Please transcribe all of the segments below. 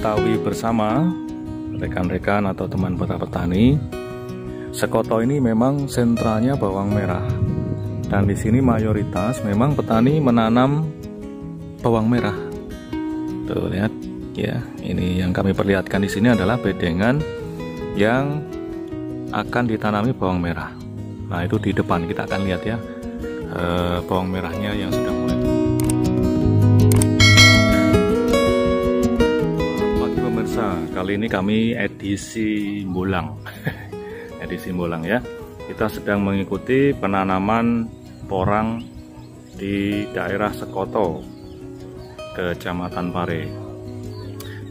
ketahui bersama rekan-rekan atau teman petani, Sekoto ini memang sentralnya bawang merah. Dan di sini mayoritas memang petani menanam bawang merah. Tuh lihat ya, ini yang kami perlihatkan di sini adalah bedengan yang akan ditanami bawang merah. Nah, itu di depan kita akan lihat ya, bawang merahnya yang sudah mulai. Pagi pemirsa, kali ini kami edisi Bolang. Edisi Bolang ya. Kita sedang mengikuti penanaman porang di daerah Sekoto, Kecamatan Pare.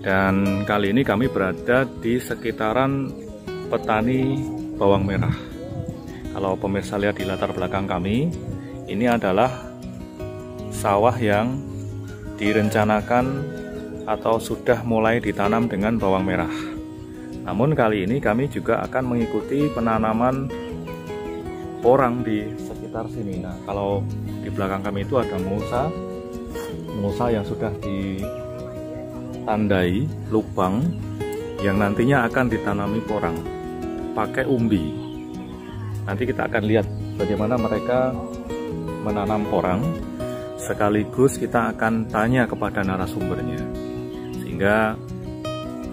Dan kali ini kami berada di sekitaran petani bawang merah. Kalau pemirsa lihat di latar belakang kami, ini adalah sawah yang direncanakan atau sudah mulai ditanam dengan bawang merah. Namun kali ini kami juga akan mengikuti penanaman porang di sekitar sini. Nah, kalau di belakang kami itu ada mulsa yang sudah ditandai lubang yang nantinya akan ditanami porang pakai umbi. Nanti kita akan lihat bagaimana mereka menanam porang, sekaligus kita akan tanya kepada narasumbernya, sehingga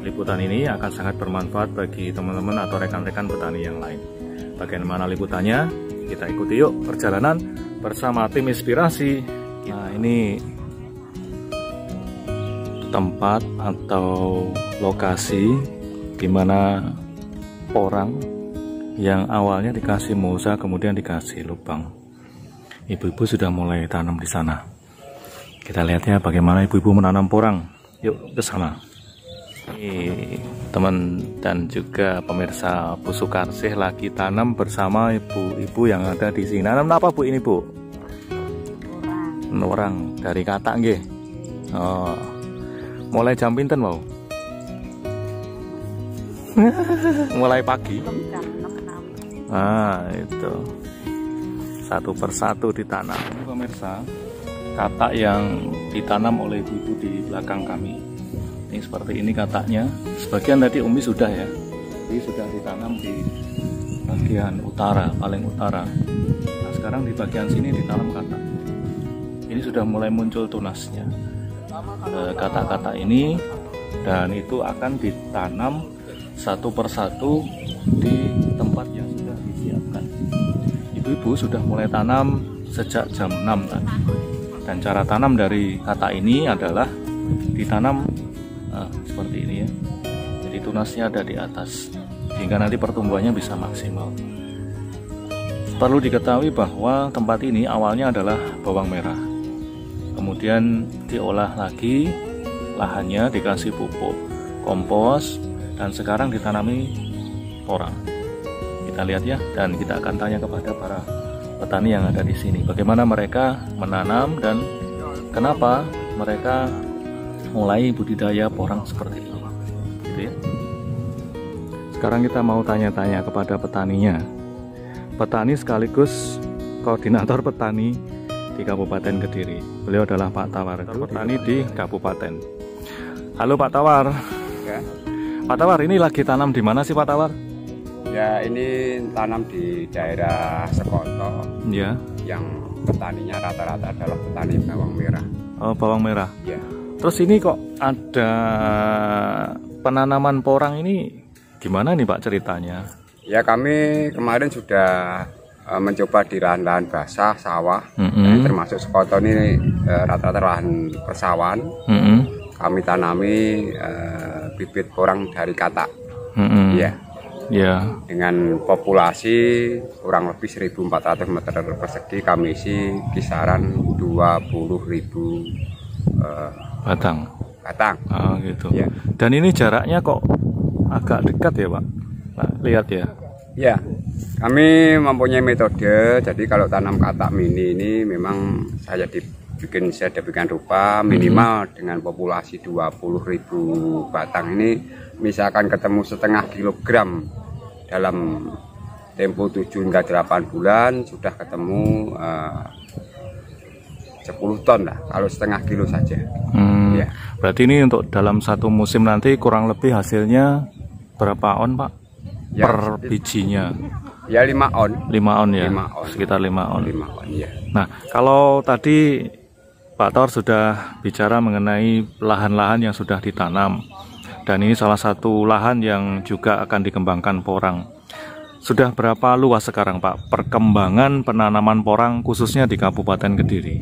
liputan ini akan sangat bermanfaat bagi teman-teman atau rekan-rekan petani yang lain. Bagaimana liputannya? Kita ikuti yuk perjalanan bersama tim Inspirasi. Nah, ini tempat atau lokasi di mana porang yang awalnya dikasih mulsa kemudian dikasih lubang. Ibu-ibu sudah mulai tanam di sana. Kita lihat ya bagaimana ibu-ibu menanam porang. Yuk ke sana. Teman dan juga pemirsa, Bu Sukarsih lagi tanam bersama ibu-ibu yang ada di sini. Nanam apa Bu ini Bu? Orang dari katak nggih. Oh. Mulai jam pinten mau? Mulai pagi. Ah, itu. Satu persatu ditanam. Pemirsa, katak yang ditanam oleh ibu-ibu di belakang kami. Ini seperti ini kataknya. Sebagian tadi umbi sudah ya, jadi sudah ditanam di bagian utara, paling utara. Nah, sekarang di bagian sini ditanam katak. Ini sudah mulai muncul tunasnya katak-katak ini, dan itu akan ditanam satu persatu di tempat yang sudah disiapkan. Ibu-ibu sudah mulai tanam sejak jam 6 tadi. Dan cara tanam dari katak ini adalah ditanam seperti ini ya, jadi tunasnya ada di atas sehingga nanti pertumbuhannya bisa maksimal. Perlu diketahui bahwa tempat ini awalnya adalah bawang merah, kemudian diolah lagi lahannya, dikasih pupuk kompos, dan sekarang ditanami porang. Kita lihat ya, dan kita akan tanya kepada para petani yang ada di sini bagaimana mereka menanam dan kenapa mereka mulai budidaya porang seperti ini, gitu ya. Sekarang kita mau tanya-tanya kepada petaninya, petani sekaligus koordinator petani di Kabupaten Kediri. Beliau adalah Pak Tawar, petani di Kabupaten. Halo Pak Tawar. Ya. Pak Tawar, ini lagi tanam di mana sih Pak Tawar? Ya, ini tanam di daerah Sekoto. Ya. Yang petaninya rata-rata adalah petani bawang merah. Oh, bawang merah. Ya. Terus ini kok ada penanaman porang ini gimana nih Pak ceritanya? Ya, kami kemarin sudah mencoba di lahan-lahan basah, sawah, termasuk Sekoto ini rata-rata lahan persawahan. Kami tanami bibit porang dari katak. Ya. Ya. Dengan populasi kurang lebih 1.400 meter persegi, kami isi kisaran 20.000 batang. Oh, gitu. Ya. Dan ini jaraknya kok agak dekat ya Pak? Nah, lihat ya. Ya, kami mempunyai metode. Jadi kalau tanam katak mini ini memang saya dibikin rupa minimal dengan populasi 20.000 batang ini, misalkan ketemu setengah kilogram dalam tempo 7 hingga 8 bulan sudah ketemu 10 ton lah, kalau setengah kilo saja. Ya. Berarti ini untuk dalam satu musim nanti kurang lebih hasilnya berapa on, Pak? Ya, per bijinya? Ya 5 on. 5 on ya? 5 on. Sekitar 5 on. 5 on ya. Nah, kalau tadi Pak Tor sudah bicara mengenai lahan-lahan yang sudah ditanam. Dan ini salah satu lahan yang juga akan dikembangkan porang. Sudah berapa luas sekarang, Pak, perkembangan penanaman porang khususnya di Kabupaten Kediri?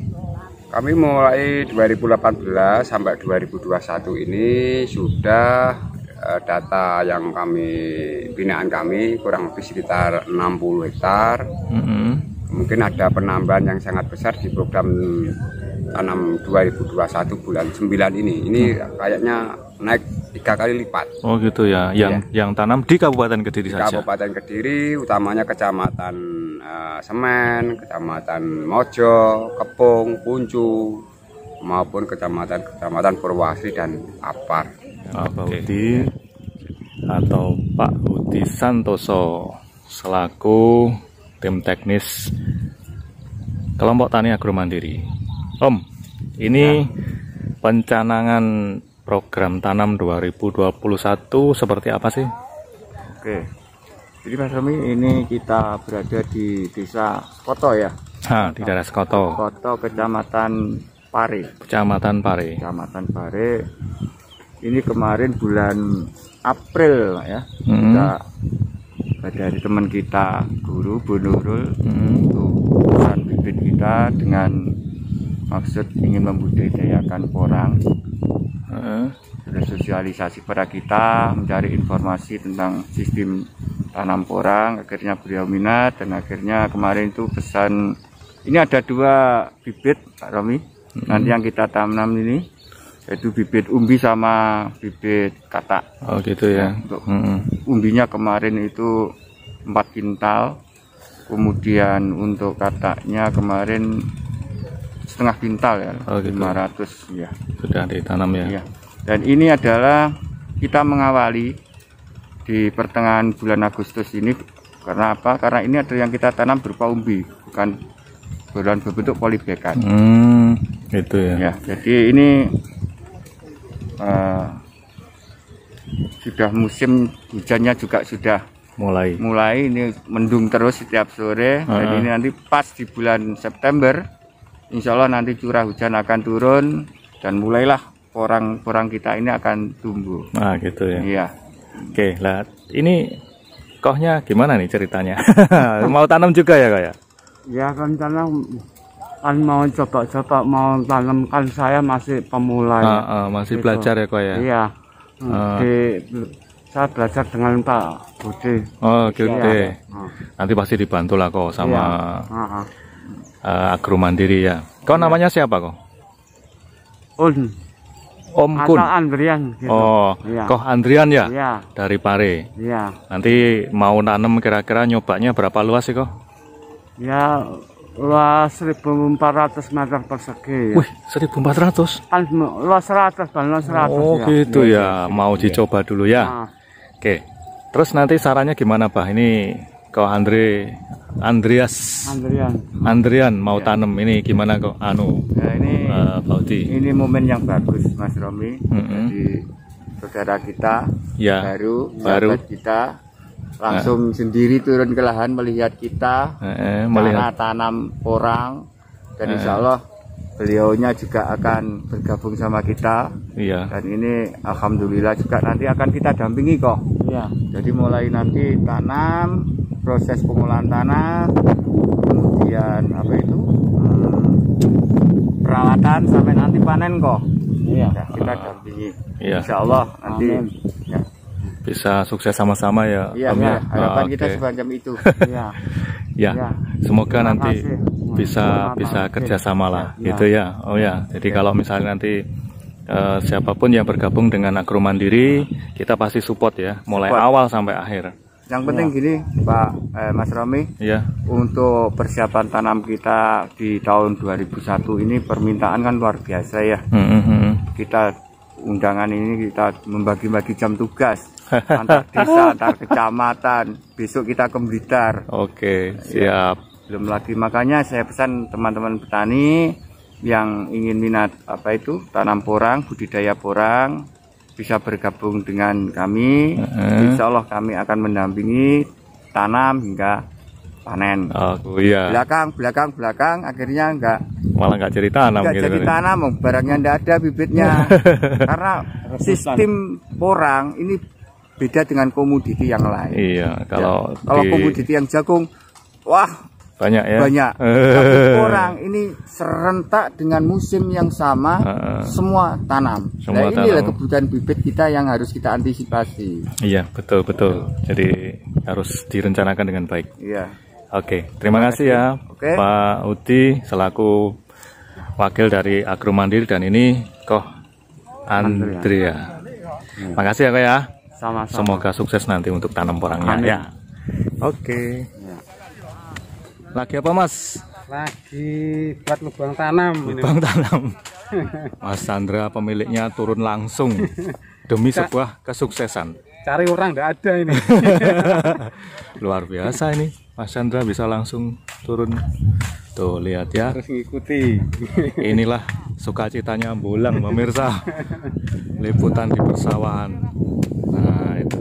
Kami mulai 2018 sampai 2021 ini sudah data yang binaan kami kurang lebih sekitar 60 hektar. Mungkin ada penambahan yang sangat besar di program tanam 2021 bulan 9 ini. Ini kayaknya naik 3 kali lipat. Oh gitu ya, yang tanam di Kabupaten Kediri saja? Kabupaten Kediri, utamanya Kecamatan Semen, Kecamatan Mojo, Kepung, Puncu, maupun Kecamatan Purwasri dan Apar. Pak Budi atau Pak Budi Santoso selaku tim teknis Kelompok Tani Agro Mandiri. Om, ini pencanangan program tanam 2021 seperti apa sih? Oke, jadi Mas Romi, ini kita berada di Desa Skoto ya? Di daerah Skoto. Skoto, Kecamatan Pare. Kecamatan Pare. Kecamatan Pare. Ini kemarin bulan April ya, kita dari teman kita guru Bu Nurul untuk pesan bibit kita dengan maksud ingin membudidayakan porang. Sudah sosialisasi pada kita, mencari informasi tentang sistem tanam porang, akhirnya beliau minat dan akhirnya kemarin itu pesan. Ini ada 2 bibit Pak Romi, nanti yang kita tanam ini yaitu bibit umbi sama bibit katak. Oh gitu ya. Untuk umbinya kemarin itu 4 kintal, kemudian untuk kataknya kemarin setengah kintal ya. Oh, gitu. 500 ya. Sudah ditanam ya. Dan ini adalah kita mengawali di pertengahan bulan Agustus ini. Karena apa? Karena ini ada yang kita tanam berupa umbi, bukan berbentuk polybagan. Gitu ya. Jadi ini sudah musim hujannya juga sudah mulai ini mendung terus setiap sore. Dan ini nanti pas di bulan September, insya Allah nanti curah hujan akan turun dan mulailah porang-porang kita ini akan tumbuh. Nah gitu ya. Iya. Oke, lah ini kohnya gimana nih ceritanya? Mau tanam juga ya Kak ya? Ya kan tanam, kan mau coba-coba mau tanam, kan saya masih pemula ya. Masih gitu. Belajar ya Kak ya? Iya. Saya belajar dengan Pak Budi. Oh gitu. Ya. Nanti pasti dibantu lah kok sama Agro Mandiri ya. Kau namanya siapa kok? Om Kun. Andrian. Gitu. Oh, Koh Andrian ya? Iya. Dari Pare. Iya. Nanti mau nanam kira-kira nyobanya berapa luas sih kok? Ya luas 1.400 meter persegi. Ya. Wih, 1.400? Kan luas 100, luas 100. Oh ya. gitu ya, mau dicoba dulu ya. Oke, terus nanti sarannya gimana Pak? Ini kok Andrian mau tanam ini gimana kok? Ini Bauti. Ini momen yang bagus Mas Romi. Jadi saudara kita baru kita langsung sendiri turun ke lahan melihat kita melihat tanam porang dan insya Allah beliaunya juga akan bergabung sama kita. Iya. Dan ini alhamdulillah juga nanti akan kita dampingi kok. Iya. Jadi mulai nanti tanam, proses pengolahan tanah, kemudian perawatan sampai nanti panen kok. Iya. Nah, kita dampingi. Iya. Insya Allah nanti ya. Bisa sukses sama-sama ya. Iya, Om, ya. harapan kita semacam itu. Iya. Ya, semoga Terima nanti kasih. bisa kerjasama lah, gitu ya. Oh ya, jadi kalau misalnya nanti siapapun yang bergabung dengan Agro Mandiri, kita pasti support ya, mulai awal sampai akhir. Yang penting gini, Pak Mas Romi, untuk persiapan tanam kita di tahun 2001 ini permintaan kan luar biasa ya. Kita undangan ini kita membagi-bagi jam tugas antar desa, antar kecamatan. Besok kita ke Blitar. Oke, siap. Belum lagi, makanya saya pesan teman-teman petani yang ingin minat tanam porang, budidaya porang, bisa bergabung dengan kami. Insya Allah kami akan mendampingi tanam hingga panen. Oh iya. Belakang akhirnya malah nggak jadi tanam. Nggak jadi tanam, barangnya nggak ada bibitnya. Karena sistem porang ini beda dengan komoditi yang lain. Iya. Kalau komoditi yang jagung, wah banyak ya. Banyak. Tapi porang ini serentak dengan musim yang sama, semua tanam. Nah inilah kebutuhan bibit kita yang harus kita antisipasi. Iya, betul. Jadi harus direncanakan dengan baik. Iya. Oke, terima kasih ya Pak Udi selaku wakil dari Agromandiri dan ini Koh Andrea. Makasih ya Kak ya. Sama-sama. Semoga sukses nanti untuk tanam porangnya. Amin. Ya. Oke. Lagi apa Mas? Lagi buat lubang tanam. Lubang tanam. Mas Chandra pemiliknya turun langsung demi sebuah kesuksesan. Cari orang nggak ada ini. Luar biasa ini, Mas Chandra bisa langsung turun. Tuh lihat ya. Terus ngikuti. Inilah sukacitanya Bolang pemirsa. Liputan di persawahan. Nah itu.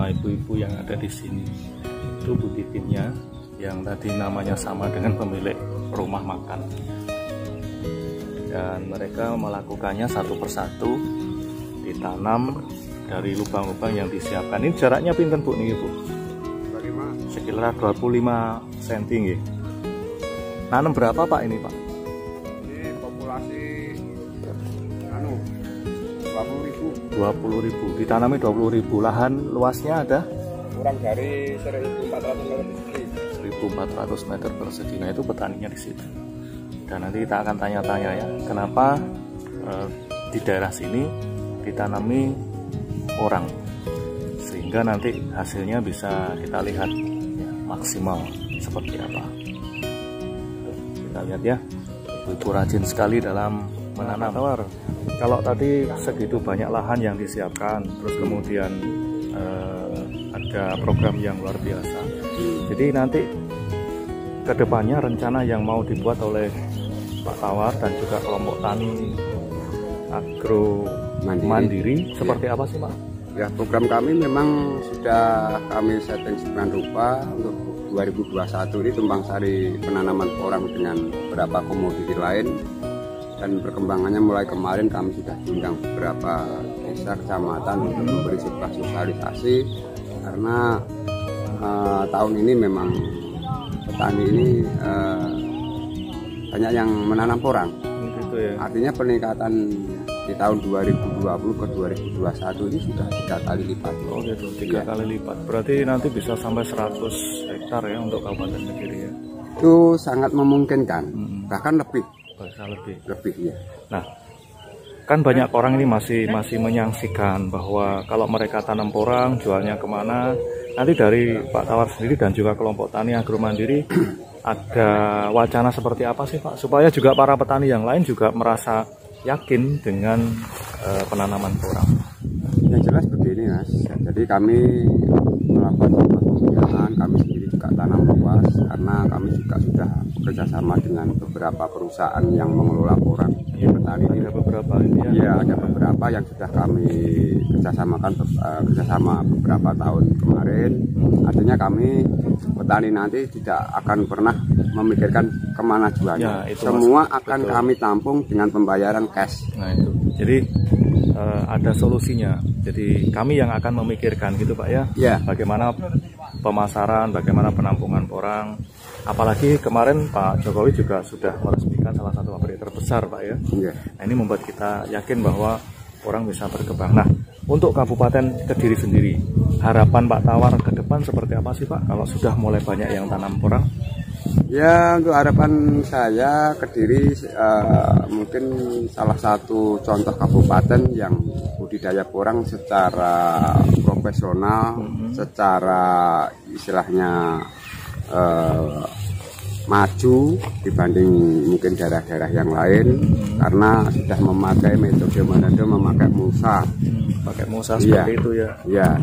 Ibu-ibu yang ada di sini itu Bu Titinnya yang tadi namanya sama dengan pemilik rumah makan, dan mereka melakukannya satu persatu ditanam dari lubang-lubang yang disiapkan. Ini jaraknya pinten Bu nih Bu? Sekitar 25 cm nggih. Nanam berapa Pak ini Pak? Ini populasi 20.000, ditanami 20.000. Lahan luasnya ada? Kurang dari 1.400 meter persegi. 1.400 meter persegi. Nah itu petaninya di situ. Dan nanti kita akan tanya-tanya ya, kenapa di daerah sini ditanami orang, sehingga nanti hasilnya bisa kita lihat ya, maksimal seperti apa. Kita lihat ya, Ibu rajin sekali dalam menanam tawar. Kalau tadi segitu banyak lahan yang disiapkan, terus kemudian ada program yang luar biasa. Jadi nanti kedepannya rencana yang mau dibuat oleh Pak Tawar dan juga kelompok tani Agro Mandiri seperti apa sih Pak? Ya, program kami memang sudah kami setting sedemikian rupa untuk 2021 ini tumpang sari penanaman porang dengan beberapa komoditi lain. Dan perkembangannya mulai kemarin kami sudah diundang beberapa desa kecamatan untuk memberi sebuah sosialisasi, karena tahun ini memang petani ini banyak yang menanam porang. Gitu ya. Artinya peningkatan di tahun 2020 ke 2021 ini sudah 3 kali lipat. Oh gitu, 3 kali lipat. Berarti nanti bisa sampai 100 hektar ya untuk Kabupaten Kediri ya? Itu sangat memungkinkan, bahkan lebih. Bisa lebih ya. Nah, kan banyak orang ini masih menyaksikan bahwa kalau mereka tanam porang jualnya kemana. Nanti dari Pak Tawar sendiri dan juga kelompok tani Agro Mandiri ada wacana seperti apa sih Pak, supaya juga para petani yang lain juga merasa yakin dengan penanaman porang? Yang jelas begini Mas, jadi kami melakukan pembinaan, kami sendiri juga tanam luas karena kami juga sudah bekerjasama dengan beberapa perusahaan yang mengelola porang di petani. Ada beberapa ini ya? Iya, ada beberapa yang sudah kami kerjasama beberapa tahun kemarin. Artinya kami petani nanti tidak akan pernah memikirkan kemana jualnya. Ya, semua akan kami tampung dengan pembayaran cash. Nah itu, jadi ada solusinya. Jadi kami yang akan memikirkan gitu Pak ya, bagaimana pemasaran, bagaimana penampungan porang. Apalagi kemarin Pak Jokowi juga sudah meresmikan salah satu pabrik terbesar Pak ya. Nah ini membuat kita yakin bahwa porang bisa berkembang. Nah untuk Kabupaten Kediri sendiri, harapan Pak Tawar ke depan seperti apa sih Pak kalau sudah mulai banyak yang tanam porang? Ya, untuk harapan saya Kediri mungkin salah satu contoh kabupaten yang budidaya porang secara profesional, secara istilahnya maju dibanding mungkin daerah-daerah yang lain karena sudah memakai metode Manado, memakai mulsa. Pakai mulsa seperti itu ya. Ya.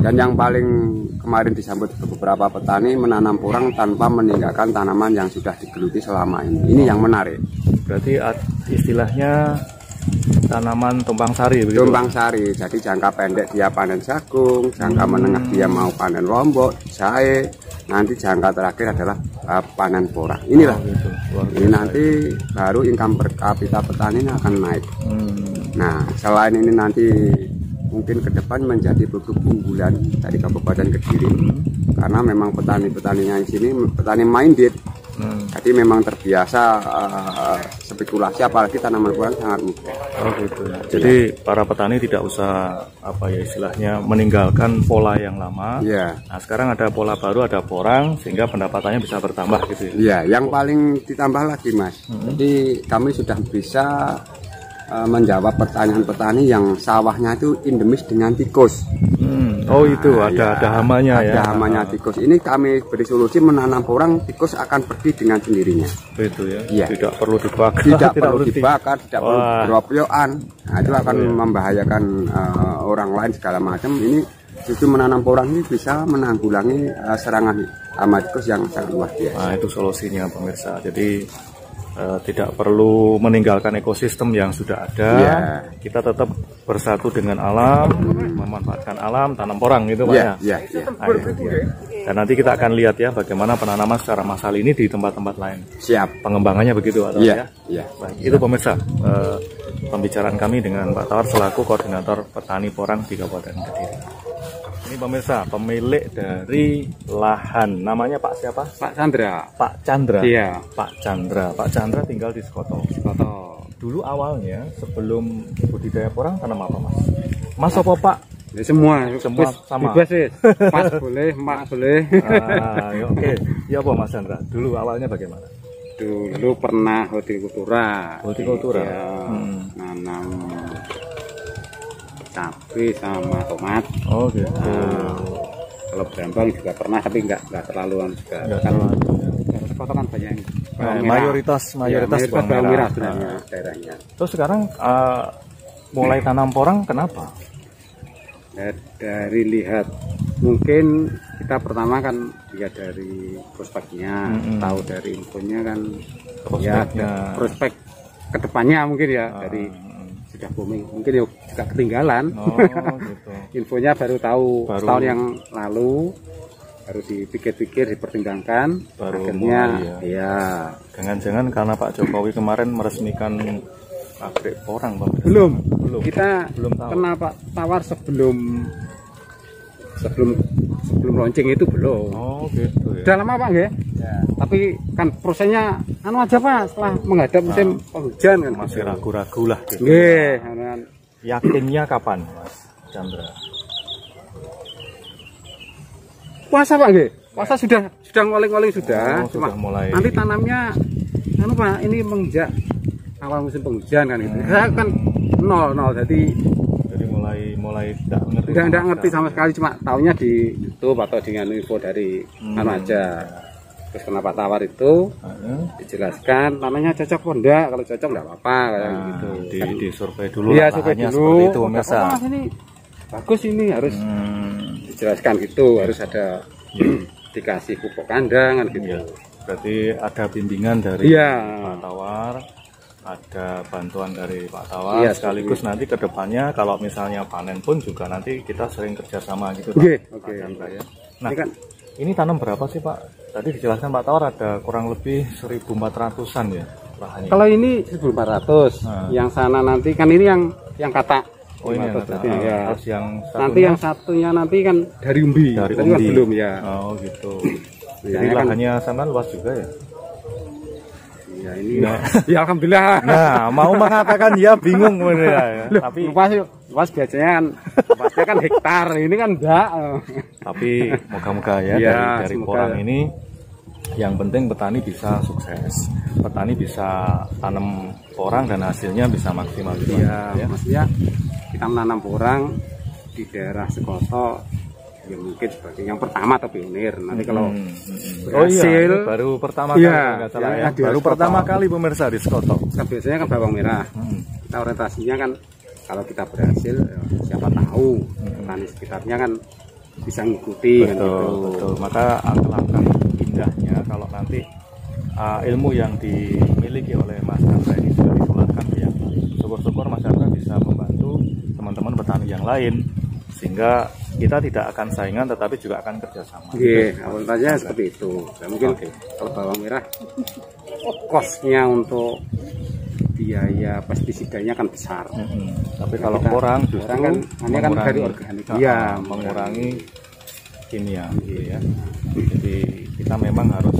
Dan yang paling kemarin disambut ke beberapa petani menanam porang tanpa meninggalkan tanaman yang sudah digeluti selama ini. Ini yang menarik. Berarti istilahnya tanaman tumpang sari begitu? Tumpang sari, jadi jangka pendek dia panen jagung, jangka menengah dia mau panen lombok, jahe, nanti jangka terakhir adalah panen porang. Inilah, gitu. Ini nanti baru income per kapita petani akan naik. Nah, selain ini nanti mungkin ke depan menjadi produk unggulan dari Kabupaten Kediri, karena memang petani-petaninya di sini petani minded. Jadi memang terbiasa spekulasi, apalagi tanaman porang sangat mudah. Oh gitu ya. Jadi para petani tidak usah apa ya istilahnya meninggalkan pola yang lama. Ya. Nah sekarang ada pola baru, ada porang, sehingga pendapatannya bisa bertambah gitu ya. Ya, yang paling ditambah lagi Mas. Jadi kami sudah bisa menjawab pertanyaan petani yang sawahnya itu endemis dengan tikus. Oh itu ada hamanya ya. Ada hamanya tikus. Ini kami beri solusi menanam porang, tikus akan pergi dengan sendirinya. Begitu ya. Iya. Tidak perlu dibakar. Tidak perlu dibakar, tidak perlu beropioan. Nah, itu akan membahayakan orang lain segala macam. Ini justru menanam porang ini bisa menanggulangi serangan hama tikus yang sangat luar biasa. Nah itu solusinya pemirsa. Jadi tidak perlu meninggalkan ekosistem yang sudah ada. Kita tetap bersatu dengan alam, memanfaatkan alam, tanam porang gitu Pak ya. Dan nanti kita akan lihat ya bagaimana penanaman secara massal ini di tempat-tempat lain. Siap. Pengembangannya begitu atau ya? Baik, itu pemirsa pembicaraan kami dengan Pak Tawar selaku koordinator petani porang di Kabupaten Kediri. Ini pemirsa pemilik dari lahan, namanya Pak siapa? Pak Chandra. Pak Chandra. Iya. Pak Chandra. Pak Chandra tinggal di Sekoto. Dulu awalnya sebelum budidaya porang tanam apa Mas? Mas apa Pak? Ya, semua sama. Bebas sih. Mas boleh, mak boleh. Oke. Ya apa Mas Chandra? Dulu awalnya bagaimana? Dulu pernah hortikultura. Hortikultura. Ya, nanam cabai sama tomat. Oh gitu. Kalau berambang juga pernah, tapi nggak terlalu juga. Sekoto kan banyak. Mayoritas bawang merah sebenarnya daerahnya. Terus sekarang mulai tanam porang kenapa? Dari lihat mungkin kita pertama kan lihat dari prospeknya, tahu dari infonya kan, prospek kedepannya mungkin ya dari sudah booming, mungkin juga ketinggalan. Gitu. Infonya baru tahu setahun yang lalu, baru dipikir-pikir, dipertimbangkan, akhirnya ya. Jangan-jangan karena Pak Jokowi kemarin meresmikan pabrik porang Pak? Belum. Kita belum tahu. Kenal Pak Tawar sebelum launching itu belum. Oh gitu ya. Udah lama Pak nggih? Ya. Tapi kan prosesnya aja Pak, setelah menghadap musim penghujan kan. Masih ragu-ragu lah gitu. Nggih. Yakinnya kapan Mas Chandra? Puasa Pak nggih? Puasa sudah ngoling-ngoling sudah. Sudah mulai. Nanti tanamnya Pak, ini menginjak awal musim penghujan kan gitu. Saya kan nol jadi mulai tidak ngerti sama sekali, cuma taunya di YouTube atau dengan info dari aja. Terus kenapa Tawar itu dijelaskan tanahnya cocok apa enggak, kalau cocok enggak apa-apa kayak gitu. Di survei dulu ya, survei dulu seperti itu pemirsa. Ini bagus, ini harus dijelaskan gitu, harus ada dikasih pupuk kandang kan gitu. Berarti ada bimbingan dari Pak Tawar, ada bantuan dari Pak Tawar, sekaligus nanti ke depannya kalau misalnya panen pun juga nanti kita sering kerjasama gitu Pak. Ya. Nah, ini tanam berapa sih Pak? Tadi dijelaskan Pak Tawar ada kurang lebih 1.400-an ya lahannya. Kalau ini 1.400, yang sana nanti kan ini yang katak. Oh ini ya. Terus yang nanti yang satunya nanti kan dari umbi. Dari umbi. Kan belum ya. Oh gitu. Jadi lahannya sama luas juga ya? Ya ini ya alhamdulillah. Nah mau mengatakan ya bingung ya. Tapi luas biasanya kan hektar, ini kan enggak. Tapi moga-moga ya dari porang ini yang penting petani bisa sukses, petani bisa tanam porang dan hasilnya bisa maksimal gitu ya. Maksudnya kita menanam porang di daerah Sekoto ya mungkin sebagai yang pertama atau pionir. Nanti kalau Oh iya, berhasil. ini baru pertama kali Iya, nggak salah ya, ya. di Baru Sekoto. pertama kali pemirsa di Sekoto. Kan biasanya kan bawang merah. Kita orientasinya kan kalau kita berhasil, ya, siapa tahu petani sekitarnya kan bisa ngikuti kan Betul, gitu. betul. Maka alangkah indahnya kalau nanti ilmu yang dimiliki oleh Mas Chandra ini sudah ditularkan ke yang lain. Syukur-syukur Mas Chandra bisa membantu teman-teman petani yang lain, sehingga kita tidak akan saingan tetapi juga akan kerjasama. Iya, orientasinya seperti itu. Ya, mungkin Oke. kalau bawang merah, kosnya untuk biaya pestisidanya kan besar. Tapi kalau Kita- orang justru orang kan hanya kan dari mengurangi- organik. Iya, mengurangi kimia gitu ya. Jadi kita memang harus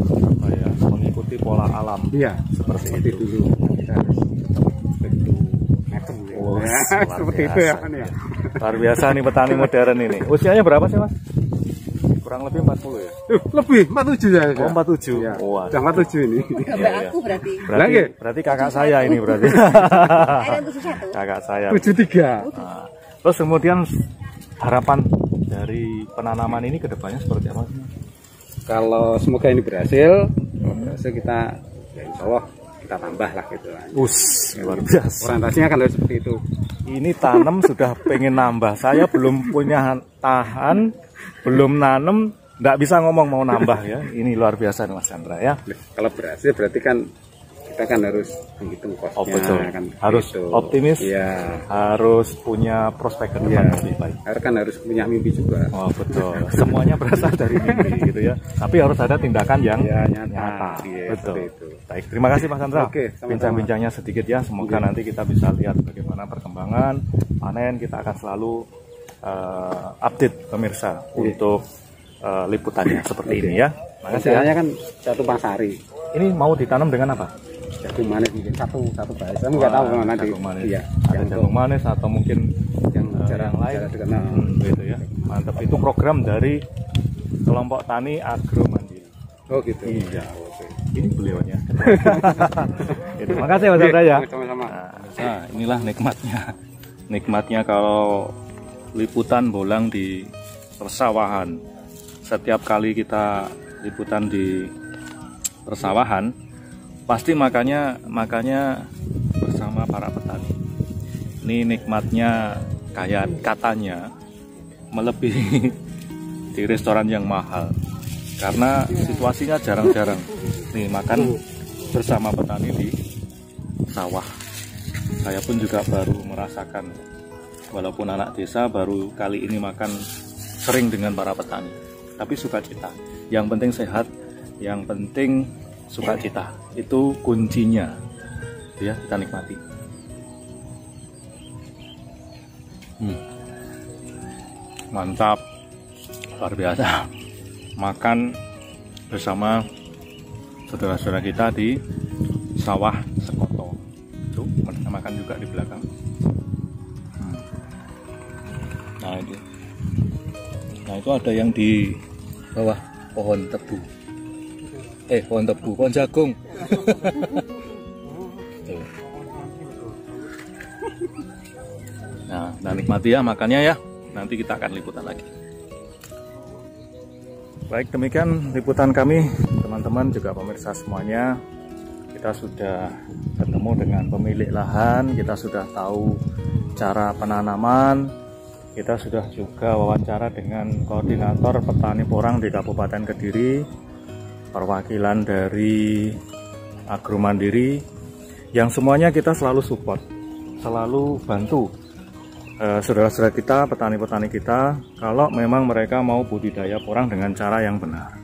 apa ya, mengikuti pola alam Iya, seperti seperti itu. dulu. Kita harus tetap begitu meter ya. Oh, Ya, luar seperti itu biasa. ya kan ya. Luar biasa nih petani modern ini. Usianya berapa sih Mas? Kurang lebih 40 ya? Lebih 47 ya. Oh 47. Iya. Wah. Udah 47 ini. Iya, iya. Aku berarti. Berarti, berarti kakak saya ini berarti. Ada 71. Kakak saya. 73. Nah, terus kemudian harapan dari penanaman ini ke depannya seperti apa sih? Kalau semoga ini berhasil, kalau berhasil kita ya insya Allah kita tambah lah gitu. Luar biasa. Orientasinya kan harus seperti itu. Ini tanam sudah pengen nambah. Saya belum punya tahan, belum nanem, nggak bisa ngomong mau nambah ya. Ini luar biasa nih Mas Chandra ya. Kalau berhasil berarti kan kita kan harus menghitung kosnya. Oh, betul. Kan, Harus gitu. optimis. Iya. Harus punya prospek ke depan Iya. lebih baik. Kan harus punya mimpi juga. Oh betul. Semuanya berasal dari mimpi gitu ya. Tapi harus ada tindakan yang Ya, nyata. nyata. Iya, Betul. seperti itu. Baik, terima kasih Mas Chandra. Oke, sama-sama. Bincang-bincangnya sedikit ya. Semoga nanti kita bisa lihat bagaimana perkembangan panen. Kita akan selalu update pemirsa untuk liputannya seperti ini ya. Makasih ya. Caranya kan satu pasari. Ini mau ditanam dengan apa? Jagung manis mungkin satu bahasa. Saya nggak tahu kemana nanti. Jagung manis. Iya. Ada Yang jagung manis atau mungkin yang yang lain. jarang dikenal. Gitu ya. Mantap. Itu program dari kelompok tani Agro Mandiri. Oh gitu. Iya. Oke. Ini beliaunya. Terima kasih Mas Chandra ya. Sama-sama. Nah, inilah nikmatnya. Nikmatnya kalau liputan bolang di persawahan. Setiap kali kita liputan di persawahan, pasti makanya bersama para petani. Ini nikmatnya kayak katanya melebihi di restoran yang mahal. Karena situasinya jarang-jarang nih makan bersama petani di sawah. Saya pun juga baru merasakan, walaupun anak desa baru kali ini makan sering dengan para petani, tapi sukacita. Yang penting sehat, yang penting sukacita, itu kuncinya ya. Kita nikmati. Mantap, luar biasa. Makan bersama saudara-saudara kita di sawah Sekoto. Tuh, mereka makan juga di belakang. Nah itu. Nah itu ada yang di bawah pohon tebu. Pohon jagung. Tuh. Nah, nikmati ya makannya ya. Nanti kita akan liputan lagi. Baik, demikian liputan kami, teman-teman juga pemirsa semuanya. Kita sudah bertemu dengan pemilik lahan, kita sudah tahu cara penanaman, kita sudah juga wawancara dengan koordinator petani porang di Kabupaten Kediri, perwakilan dari Agro Mandiri, yang semuanya kita selalu support, selalu bantu saudara-saudara kita, petani-petani kita, kalau memang mereka mau budidaya porang dengan cara yang benar.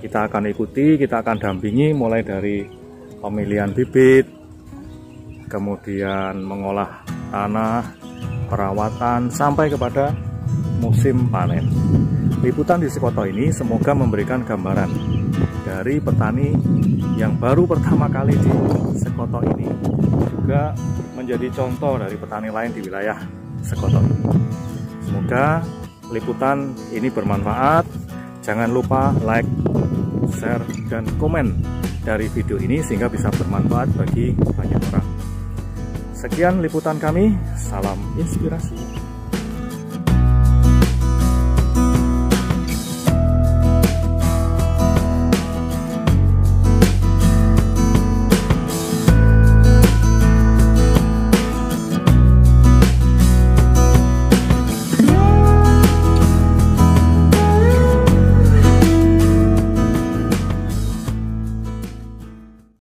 Kita akan ikuti, kita akan dampingi mulai dari pemilihan bibit, kemudian mengolah tanah, perawatan, sampai kepada musim panen. Liputan di Sekoto ini semoga memberikan gambaran dari petani yang baru pertama kali di Sekoto ini, juga menjadi contoh dari petani lain di wilayah Sekoto ini. Semoga liputan ini bermanfaat. Jangan lupa like, share, dan komen dari video ini sehingga bisa bermanfaat bagi banyak orang. Sekian liputan kami, salam inspirasi.